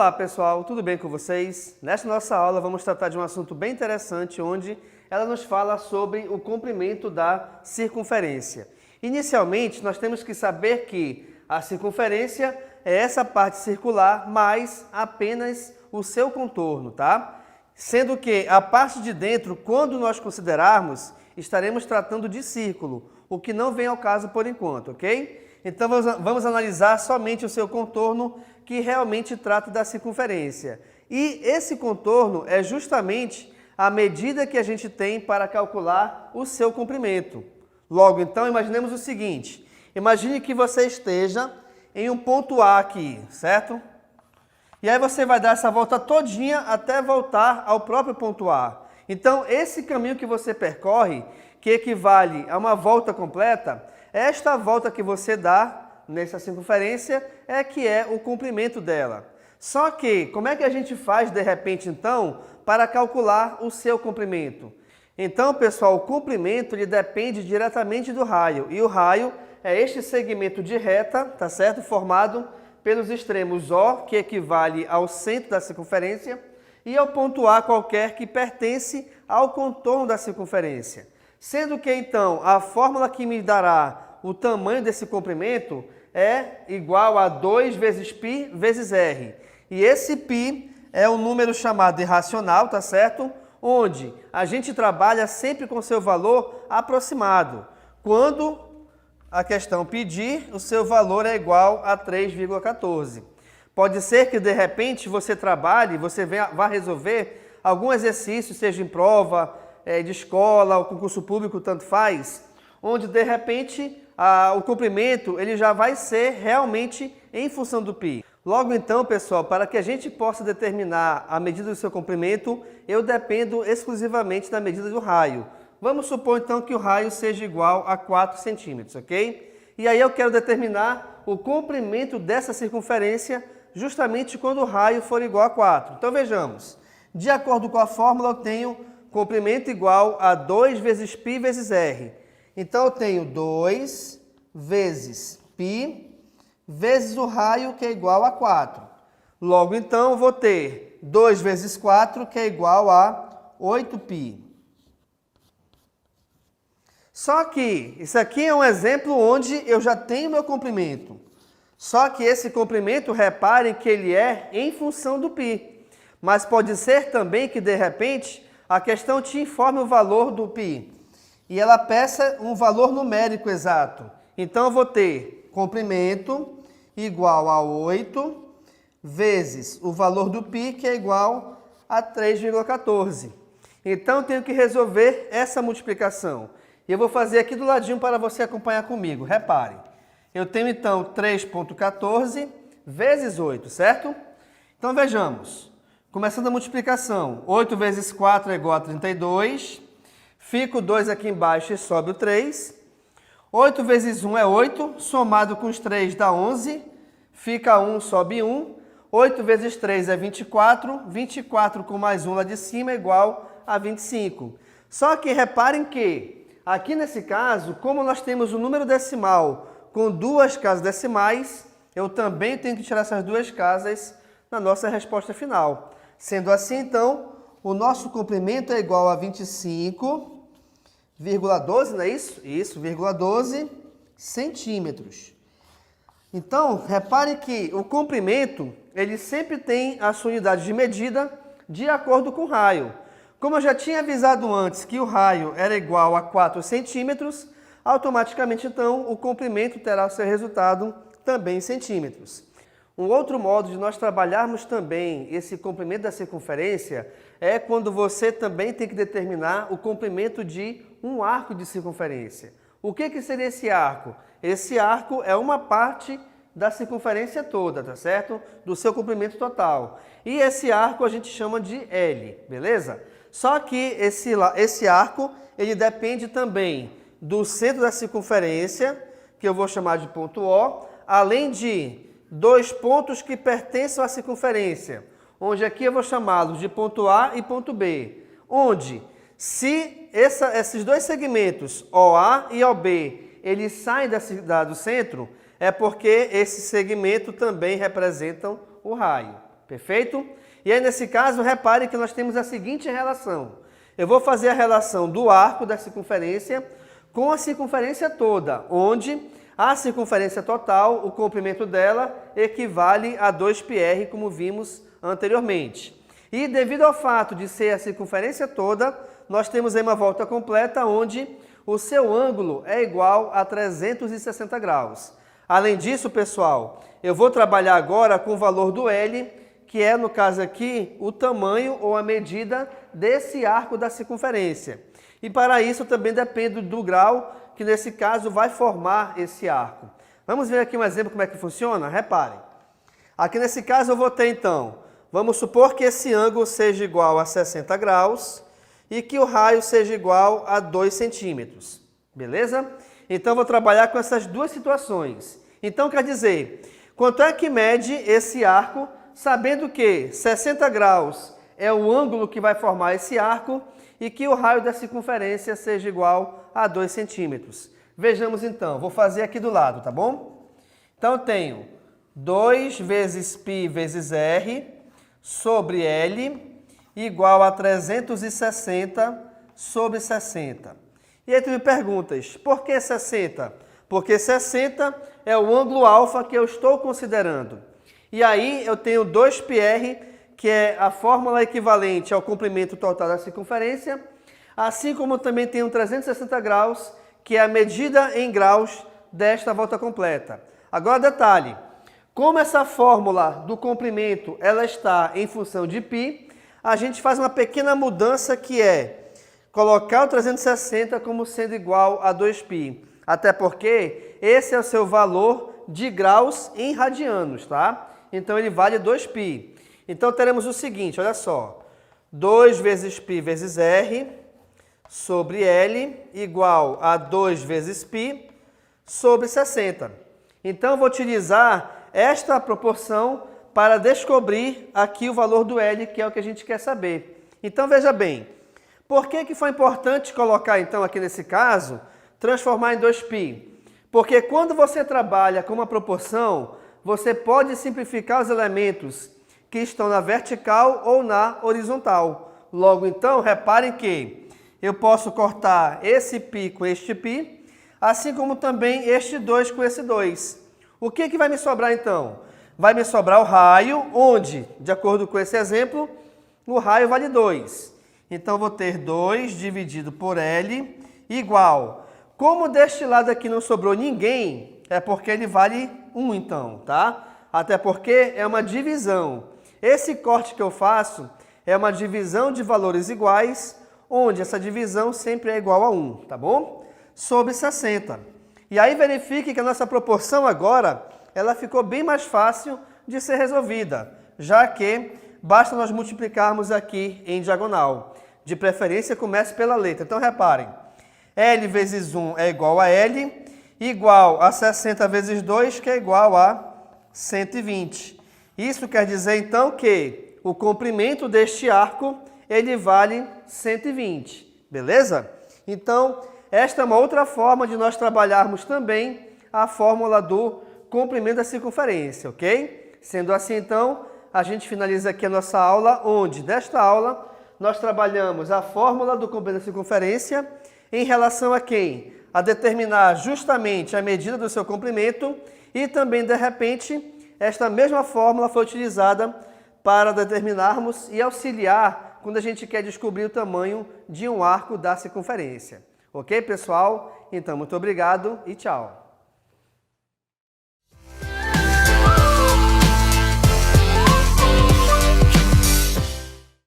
Olá pessoal, tudo bem com vocês? Nesta nossa aula vamos tratar de um assunto bem interessante onde ela nos fala sobre o comprimento da circunferência. Inicialmente nós temos que saber que a circunferência é essa parte circular mais apenas o seu contorno, tá? Sendo que a parte de dentro, quando nós considerarmos, estaremos tratando de círculo, o que não vem ao caso por enquanto, ok? Então vamos analisar somente o seu contorno, que realmente trata da circunferência. E esse contorno é justamente a medida que a gente tem para calcular o seu comprimento. Logo, então, imaginemos o seguinte. Imagine que você esteja em um ponto A aqui, certo? E aí você vai dar essa volta todinha até voltar ao próprio ponto A. Então, esse caminho que você percorre, que equivale a uma volta completa, esta volta que você dá nessa circunferência é que é o comprimento dela. Só que, como é que a gente faz de repente então para calcular o seu comprimento? Então, pessoal, o comprimento ele depende diretamente do raio. E o raio é este segmento de reta, tá certo? Formado pelos extremos O, que equivale ao centro da circunferência, e ao ponto A qualquer que pertence ao contorno da circunferência. Sendo que então a fórmula que me dará o tamanho desse comprimento é igual a 2 vezes π vezes r. E esse π é um número chamado irracional, tá certo? Onde a gente trabalha sempre com seu valor aproximado. Quando a questão pedir, o seu valor é igual a 3,14. Pode ser que de repente você trabalhe, você vá resolver algum exercício, seja em prova, de escola, ou concurso público, tanto faz, onde de repente o comprimento ele já vai ser realmente em função do π. Logo então, pessoal, para que a gente possa determinar a medida do seu comprimento, eu dependo exclusivamente da medida do raio. Vamos supor então que o raio seja igual a 4 centímetros, ok? E aí eu quero determinar o comprimento dessa circunferência justamente quando o raio for igual a 4. Então vejamos, de acordo com a fórmula eu tenho comprimento igual a 2 vezes π vezes r. Então eu tenho 2 vezes π vezes o raio, que é igual a 4. Logo então eu vou ter 2 vezes 4, que é igual a 8π. Só que isso aqui é um exemplo onde eu já tenho meu comprimento. Só que esse comprimento, reparem que ele é em função do π. Mas pode ser também que, de repente, a questão te informe o valor do π. E ela peça um valor numérico exato. Então, eu vou ter comprimento igual a 8 vezes o valor do π, que é igual a 3,14. Então, eu tenho que resolver essa multiplicação. E eu vou fazer aqui do ladinho para você acompanhar comigo. Reparem. Eu tenho, então, 3,14 vezes 8, certo? Então, vejamos. Começando a multiplicação. 8 vezes 4 é igual a 32. Fica o 2 aqui embaixo e sobe o 3. 8 vezes 1 é 8. Somado com os 3 dá 11. Fica 1, sobe 1. 8 vezes 3 é 24. 24 com mais 1 lá de cima é igual a 25. Só que reparem que, aqui nesse caso, como nós temos o número decimal com duas casas decimais, eu também tenho que tirar essas duas casas na nossa resposta final. Sendo assim, então, o nosso comprimento é igual a 25,12, não é isso? Isso, 12 centímetros. Então, repare que o comprimento, ele sempre tem a sua unidade de medida de acordo com o raio. Como eu já tinha avisado antes que o raio era igual a 4 centímetros, automaticamente, então, o comprimento terá o seu resultado também em centímetros. Um outro modo de nós trabalharmos também esse comprimento da circunferência é quando você também tem que determinar o comprimento de um arco de circunferência. O que seria esse arco? Esse arco é uma parte da circunferência toda, tá certo? Do seu comprimento total. E esse arco a gente chama de L, beleza? Só que esse arco, ele depende também do centro da circunferência, que eu vou chamar de ponto O, além de dois pontos que pertencem à circunferência, onde aqui eu vou chamá-los de ponto A e ponto B, onde se esses dois segmentos, OA e OB, eles saem do centro, é porque esse segmento também representam o raio. Perfeito? E aí, nesse caso, repare que nós temos a seguinte relação. Eu vou fazer a relação do arco da circunferência com a circunferência toda, onde a circunferência total, o comprimento dela, equivale a 2πr, como vimos anteriormente. E devido ao fato de ser a circunferência toda, nós temos aí uma volta completa, onde o seu ângulo é igual a 360 graus. Além disso, pessoal, eu vou trabalhar agora com o valor do L, que é, no caso aqui, o tamanho ou a medida desse arco da circunferência. E para isso também depende do grau que, nesse caso, vai formar esse arco. Vamos ver aqui um exemplo como é que funciona? Reparem. Aqui nesse caso eu vou ter, então, vamos supor que esse ângulo seja igual a 60 graus e que o raio seja igual a 2 centímetros. Beleza? Então, eu vou trabalhar com essas duas situações. Então, quer dizer, quanto é que mede esse arco, sabendo que 60 graus é o ângulo que vai formar esse arco e que o raio da circunferência seja igual a 2 centímetros. Vejamos então, vou fazer aqui do lado, tá bom? Então, eu tenho 2 vezes π vezes r sobre L igual a 360 sobre 60. E aí tu me perguntas, por que 60? Porque 60 é o ângulo alfa que eu estou considerando. E aí eu tenho 2πr, que é a fórmula equivalente ao comprimento total da circunferência, assim como também tenho 360 graus, que é a medida em graus desta volta completa. Agora, detalhe, como essa fórmula do comprimento ela está em função de π, a gente faz uma pequena mudança que é colocar o 360 como sendo igual a 2π. Até porque esse é o seu valor de graus em radianos, tá? Então ele vale 2π. Então teremos o seguinte, olha só. 2 vezes π vezes r sobre L igual a 2 vezes π sobre 60. Então eu vou utilizar esta proporção para descobrir aqui o valor do L, que é o que a gente quer saber. Então veja bem, por que foi importante colocar então aqui nesse caso, transformar em 2π? Porque quando você trabalha com uma proporção, você pode simplificar os elementos que estão na vertical ou na horizontal. Logo então, reparem que eu posso cortar esse π com este π, assim como também este 2 com esse 2. O que vai me sobrar então? Vai me sobrar o raio, onde, de acordo com esse exemplo, o raio vale 2. Então, vou ter 2 dividido por L igual. Como deste lado aqui não sobrou ninguém, é porque ele vale 1 então, tá? Até porque é uma divisão. Esse corte que eu faço é uma divisão de valores iguais, onde essa divisão sempre é igual a 1, tá bom? Sobre 60. E aí verifique que a nossa proporção agora, ela ficou bem mais fácil de ser resolvida, já que basta nós multiplicarmos aqui em diagonal. De preferência, comece pela letra. Então, reparem, L vezes 1 é igual a L, igual a 60 vezes 2, que é igual a 120. Isso quer dizer, então, que o comprimento deste arco, ele vale 120, beleza? Então, esta é uma outra forma de nós trabalharmos também a fórmula do comprimento da circunferência, ok? Sendo assim, então, a gente finaliza aqui a nossa aula, onde, desta aula, nós trabalhamos a fórmula do comprimento da circunferência em relação a quem? A determinar justamente a medida do seu comprimento e também, de repente, esta mesma fórmula foi utilizada para determinarmos e auxiliar quando a gente quer descobrir o tamanho de um arco da circunferência. Ok, pessoal? Então, muito obrigado e tchau!